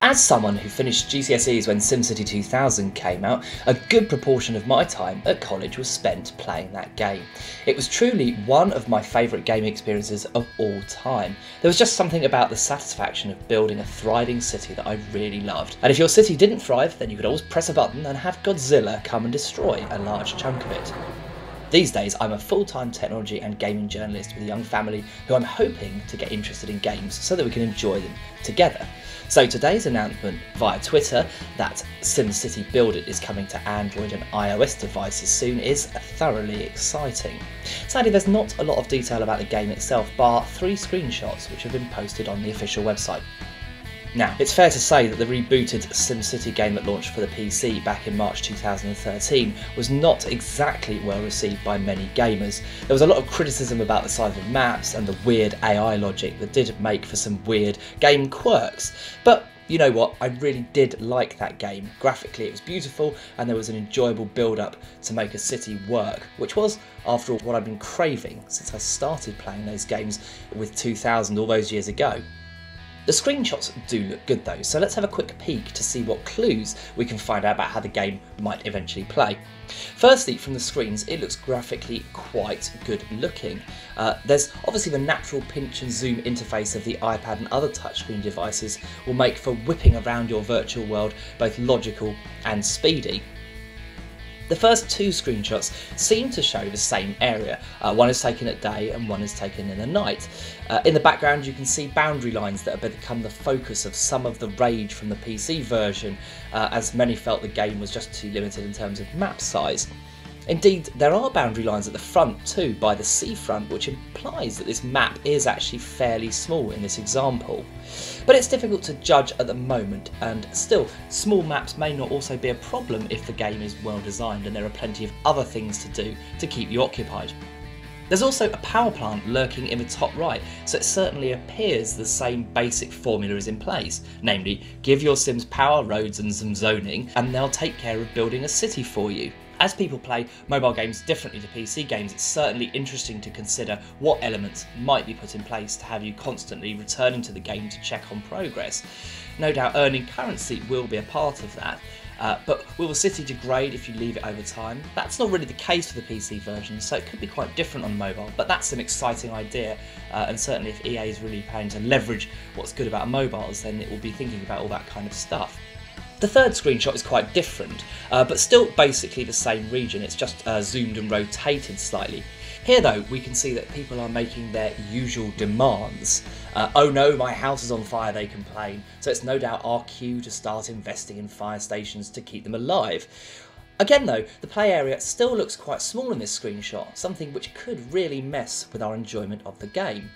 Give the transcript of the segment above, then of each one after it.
As someone who finished GCSEs when SimCity 2000 came out, a good proportion of my time at college was spent playing that game. It was truly one of my favourite gaming experiences of all time. There was just something about the satisfaction of building a thriving city that I really loved. And if your city didn't thrive, then you could always press a button and have Godzilla come and destroy a large chunk of it. These days, I'm a full-time technology and gaming journalist with a young family who I'm hoping to get interested in games so that we can enjoy them together. So today's announcement via Twitter that SimCity BuildIt is coming to Android and iOS devices soon is thoroughly exciting. Sadly, there's not a lot of detail about the game itself, bar 3 screenshots which have been posted on the official website. Now, it's fair to say that the rebooted SimCity game that launched for the PC back in March 2013 was not exactly well received by many gamers. There was a lot of criticism about the size of maps and the weird AI logic that did make for some weird game quirks. But you know what, I really did like that game. Graphically it was beautiful and there was an enjoyable build-up to make a city work, which was, after all, what I've been craving since I started playing those games with 2000 all those years ago. The screenshots do look good though, so let's have a quick peek to see what clues we can find out about how the game might eventually play. Firstly, from the screens, it looks graphically quite good looking. There's obviously the natural pinch and zoom interface of the iPad and other touchscreen devices will make for whipping around your virtual world both logical and speedy. The first 2 screenshots seem to show the same area. One is taken at day and one is taken in the night. In the background you can see boundary lines that have become the focus of some of the rage from the PC version, as many felt the game was just too limited in terms of map size. Indeed, there are boundary lines at the front too, by the seafront, which implies that this map is actually fairly small in this example. But it's difficult to judge at the moment, and still, small maps may not also be a problem if the game is well designed and there are plenty of other things to do to keep you occupied. There's also a power plant lurking in the top right, so it certainly appears the same basic formula is in place, namely, give your Sims power, roads and some zoning, and they'll take care of building a city for you. As people play mobile games differently to PC games, it's certainly interesting to consider what elements might be put in place to have you constantly returning to the game to check on progress. No doubt earning currency will be a part of that, but will the city degrade if you leave it over time? That's not really the case for the PC version, so it could be quite different on mobile, but that's an exciting idea, and certainly if EA is really planning to leverage what's good about mobiles, then it will be thinking about all that kind of stuff. The third screenshot is quite different, but still basically the same region, it's just zoomed and rotated slightly. Here though, we can see that people are making their usual demands. Oh no, my house is on fire, they complain, so it's no doubt our cue to start investing in fire stations to keep them alive. Again though, the play area still looks quite small in this screenshot, something which could really mess with our enjoyment of the game.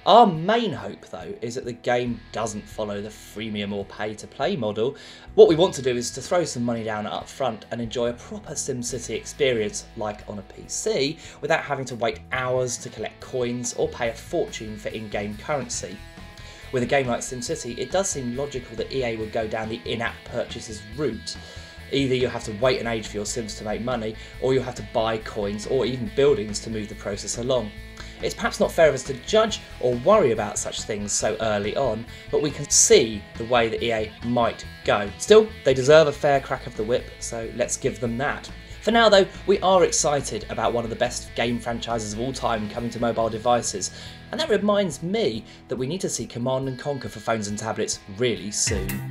Our main hope though is that the game doesn't follow the freemium or pay to play model. What we want to do is to throw some money down up front and enjoy a proper SimCity experience like on a PC without having to wait hours to collect coins or pay a fortune for in-game currency. With a game like SimCity, it does seem logical that EA would go down the in-app purchases route. Either you'll have to wait an age for your Sims to make money, or you'll have to buy coins or even buildings to move the process along. It's perhaps not fair of us to judge or worry about such things so early on, but we can see the way that EA might go. Still, they deserve a fair crack of the whip, so let's give them that. For now though, we are excited about one of the best game franchises of all time coming to mobile devices, and that reminds me that we need to see Command & Conquer for phones and tablets really soon.